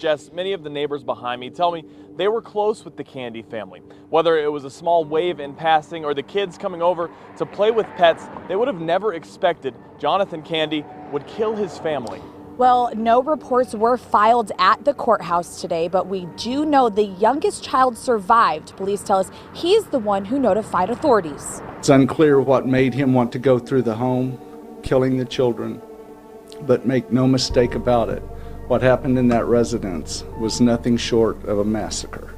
Jess, many of the neighbors behind me tell me they were close with the Candy family. Whether it was a small wave in passing or the kids coming over to play with pets, they would have never expected Jonathan Candy would kill his family. Well, no reports were filed at the courthouse today, but we do know the youngest child survived. Police tell us he's the one who notified authorities. It's unclear what made him want to go through the home, killing the children, but make no mistake about it. What happened in that residence was nothing short of a massacre.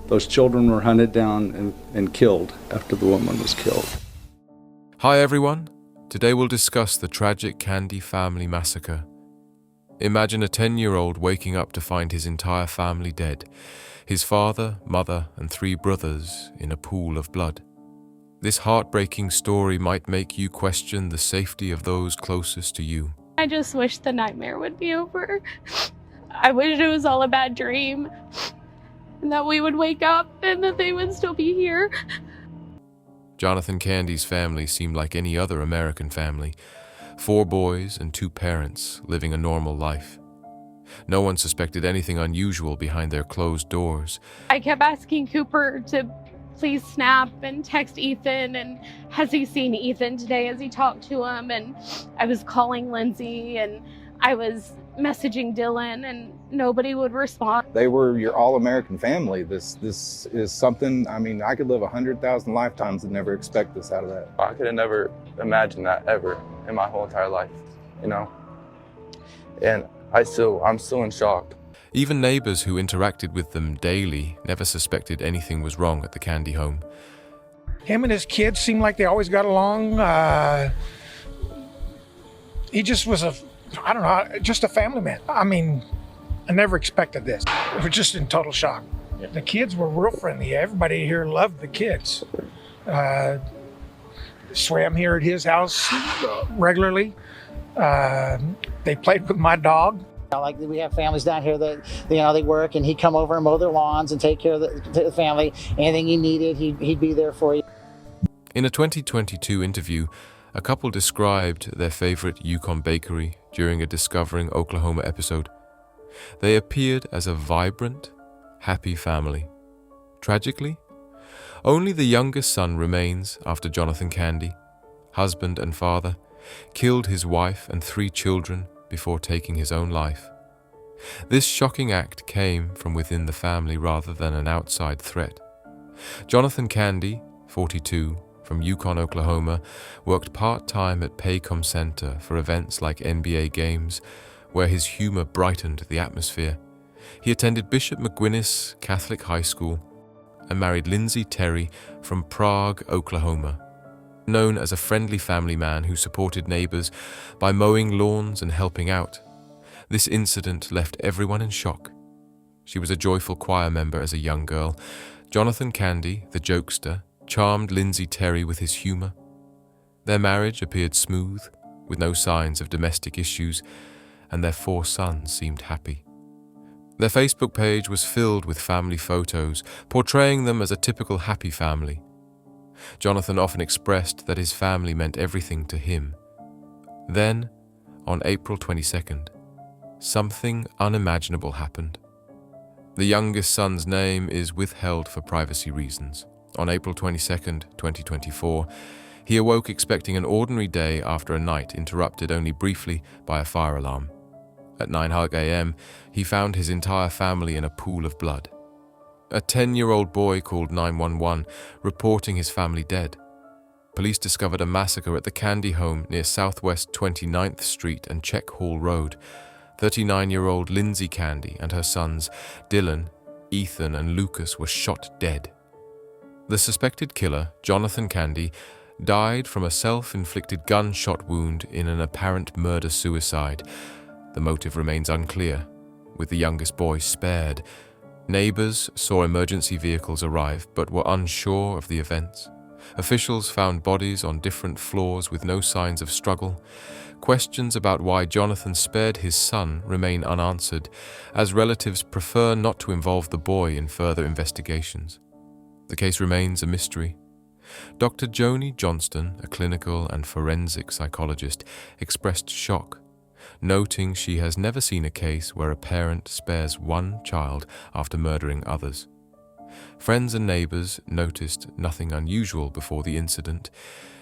Those children were hunted down and killed after the woman was killed. Hi everyone. Today we'll discuss the tragic Candy family massacre. Imagine a 10-year-old waking up to find his entire family dead. His father, mother, and 3 brothers in a pool of blood. This heartbreaking story might make you question the safety of those closest to you. I just wish the nightmare would be over. I wish it was all a bad dream and that we would wake up and that they would still be here. Jonathan Candy's family seemed like any other American family. 4 boys and 2 parents living a normal life. No one suspected anything unusual behind their closed doors. I kept asking Cooper to please snap and text Ethan, and has he seen Ethan today? Has he talked to him? And I was calling Lindsay and I was messaging Dylan and nobody would respond. They were your all-American family. This is something, I mean, I could live 100,000 lifetimes and never expect this out of that. I could have never imagined that ever in my whole entire life, you know? And I'm still in shock. Even neighbors who interacted with them daily never suspected anything was wrong at the Candy home. Him and his kids seemed like they always got along. He just was just a family man. I mean, I never expected this. We were just in total shock. Yeah. The kids were real friendly. Everybody here loved the kids. Swam here at his house regularly. They played with my dog. Like we have families down here that they work, and he'd come over and mow their lawns and take care of the family. Anything you needed, he'd be there for you. In a 2022 interview, a couple described their favorite Yukon bakery during a Discovering Oklahoma episode. They appeared as a vibrant, happy family. Tragically, only the youngest son remains after Jonathan Candy, husband and father, killed his wife and 3 children before taking his own life. This shocking act came from within the family rather than an outside threat. Jonathan Candy, 42, from Yukon, Oklahoma, worked part-time at Paycom Center for events like NBA games, where his humor brightened the atmosphere. He attended Bishop McGuinness Catholic High School and married Lindsay Terry from Prague, Oklahoma. Known as a friendly family man who supported neighbors by mowing lawns and helping out. This incident left everyone in shock. She was a joyful choir member as a young girl. Jonathan Candy, the jokester, charmed Lindsay Terry with his humor. Their marriage appeared smooth, with no signs of domestic issues, and their 4 sons seemed happy. Their Facebook page was filled with family photos, portraying them as a typical happy family. Jonathan often expressed that his family meant everything to him. Then, on April 22nd, something unimaginable happened. The youngest son's name is withheld for privacy reasons. On April 22nd, 2024, he awoke expecting an ordinary day after a night interrupted only briefly by a fire alarm. At 9:00 a.m., he found his entire family in a pool of blood. A 10-year-old boy called 911, reporting his family dead. Police discovered a massacre at the Candy home near Southwest 29th Street and Check Hall Road. 39-year-old Lindsay Candy and her sons, Dylan, Ethan, and Lucas, were shot dead. The suspected killer, Jonathan Candy, died from a self-inflicted gunshot wound in an apparent murder-suicide. The motive remains unclear, with the youngest boy spared. Neighbors saw emergency vehicles arrive but were unsure of the events. Officials found bodies on different floors with no signs of struggle. Questions about why Jonathan spared his son remain unanswered, as relatives prefer not to involve the boy in further investigations. The case remains a mystery. Dr. Joni Johnston, a clinical and forensic psychologist, expressed shock. noting she has never seen a case where a parent spares one child after murdering others. Friends and neighbors noticed nothing unusual before the incident.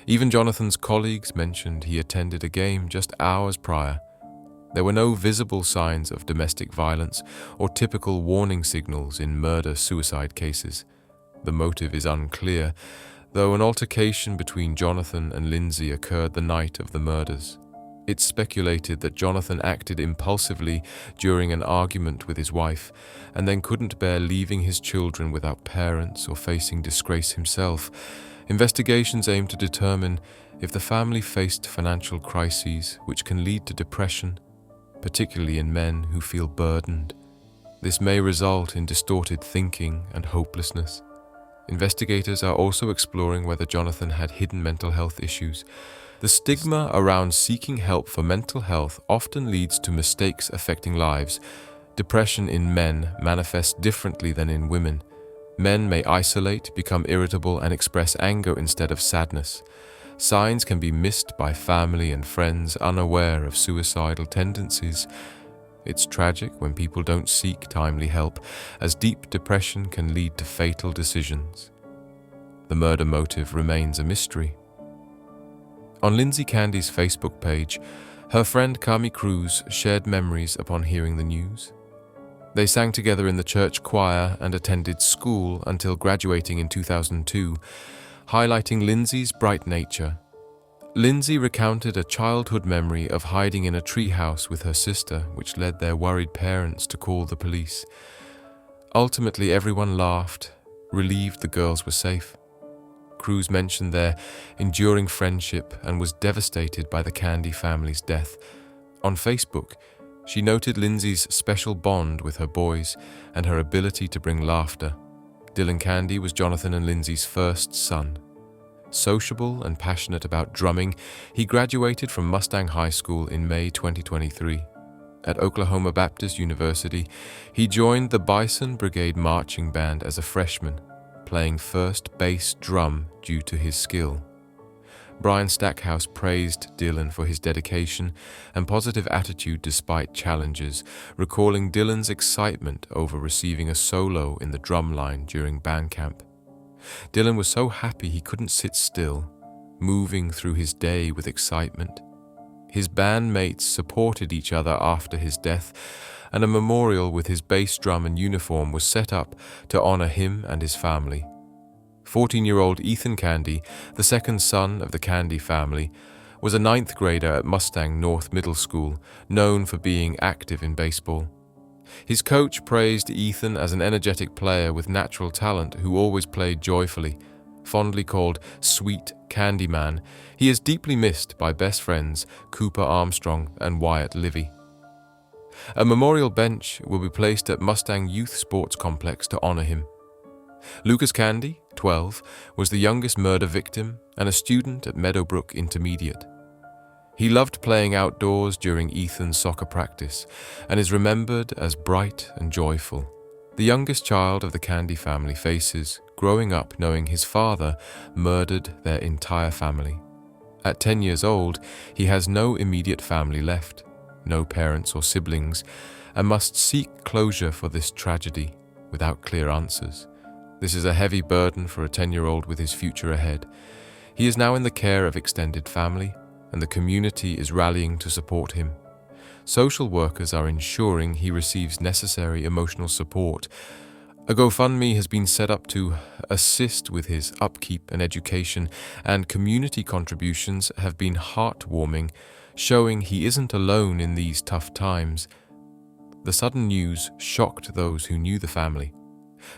Even Jonathan's colleagues mentioned he attended a game just hours prior. There were no visible signs of domestic violence or typical warning signals in murder-suicide cases. The motive is unclear, though an altercation between Jonathan and Lindsay occurred the night of the murders. It's speculated that Jonathan acted impulsively during an argument with his wife and then couldn't bear leaving his children without parents or facing disgrace himself. Investigations aim to determine if the family faced financial crises which can lead to depression, particularly in men who feel burdened. This may result in distorted thinking and hopelessness. Investigators are also exploring whether Jonathan had hidden mental health issues. The stigma around seeking help for mental health often leads to mistakes affecting lives. Depression in men manifests differently than in women. Men may isolate, become irritable, and express anger instead of sadness. Signs can be missed by family and friends unaware of suicidal tendencies. It's tragic when people don't seek timely help, as deep depression can lead to fatal decisions. The murder motive remains a mystery. On Lindsay Candy's Facebook page, her friend Kami Cruz shared memories upon hearing the news. They sang together in the church choir and attended school until graduating in 2002, highlighting Lindsay's bright nature. Lindsay recounted a childhood memory of hiding in a treehouse with her sister, which led their worried parents to call the police. Ultimately, everyone laughed, relieved the girls were safe. Cruz mentioned their enduring friendship and was devastated by the Candy family's death. On Facebook, she noted Lindsay's special bond with her boys and her ability to bring laughter. Dylan Candy was Jonathan and Lindsay's first son. Sociable and passionate about drumming, he graduated from Mustang High School in May 2023. At Oklahoma Baptist University, he joined the Bison Brigade Marching Band as a freshman, playing first bass drum due to his skill. Brian Stackhouse praised Dylan for his dedication and positive attitude despite challenges, recalling Dylan's excitement over receiving a solo in the drum line during band camp. Dylan was so happy he couldn't sit still, moving through his day with excitement. His bandmates supported each other after his death, and a memorial with his bass drum and uniform was set up to honor him and his family. 14-year-old Ethan Candy, the second son of the Candy family, was a 9th grader at Mustang North Middle School, known for being active in baseball. His coach praised Ethan as an energetic player with natural talent who always played joyfully. Fondly called Sweet Candyman, he is deeply missed by best friends Cooper Armstrong and Wyatt Livy. A memorial bench will be placed at Mustang Youth Sports Complex to honor him. Lucas Candy, 12, was the youngest murder victim and a student at Meadowbrook Intermediate. He loved playing outdoors during Ethan's soccer practice and is remembered as bright and joyful. The youngest child of the Candy family faces growing up knowing his father murdered their entire family. At 10 years old, he has no immediate family left, no parents or siblings, and must seek closure for this tragedy without clear answers. This is a heavy burden for a 10-year-old with his future ahead. He is now in the care of extended family, and the community is rallying to support him. Social workers are ensuring he receives necessary emotional support. A GoFundMe has been set up to assist with his upkeep and education, and community contributions have been heartwarming, showing he isn't alone in these tough times. The sudden news shocked those who knew the family.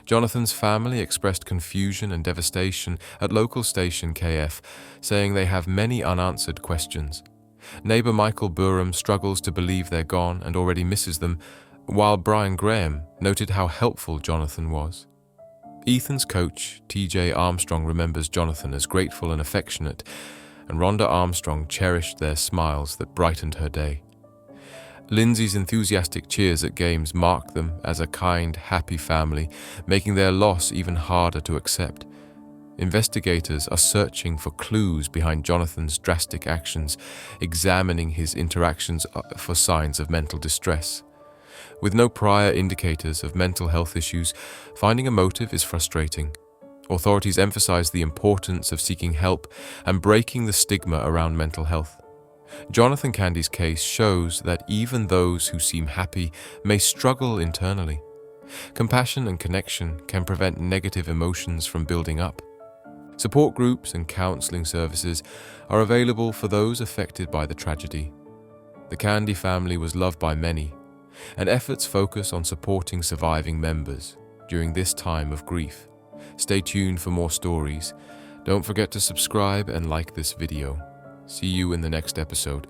Jonathan's family expressed confusion and devastation at local station KF, saying they have many unanswered questions. Neighbor Michael Burham struggles to believe they're gone and already misses them, while Brian Graham noted how helpful Jonathan was. Ethan's coach, TJ Armstrong, remembers Jonathan as grateful and affectionate, and Rhonda Armstrong cherished their smiles that brightened her day. Lindsay's enthusiastic cheers at games mark them as a kind, happy family, making their loss even harder to accept. Investigators are searching for clues behind Jonathan's drastic actions, examining his interactions for signs of mental distress. With no prior indicators of mental health issues, finding a motive is frustrating. Authorities emphasize the importance of seeking help and breaking the stigma around mental health. Jonathan Candy's case shows that even those who seem happy may struggle internally. Compassion and connection can prevent negative emotions from building up. Support groups and counseling services are available for those affected by the tragedy. The Candy family was loved by many, and efforts focus on supporting surviving members during this time of grief. Stay tuned for more stories. Don't forget to subscribe and like this video. See you in the next episode.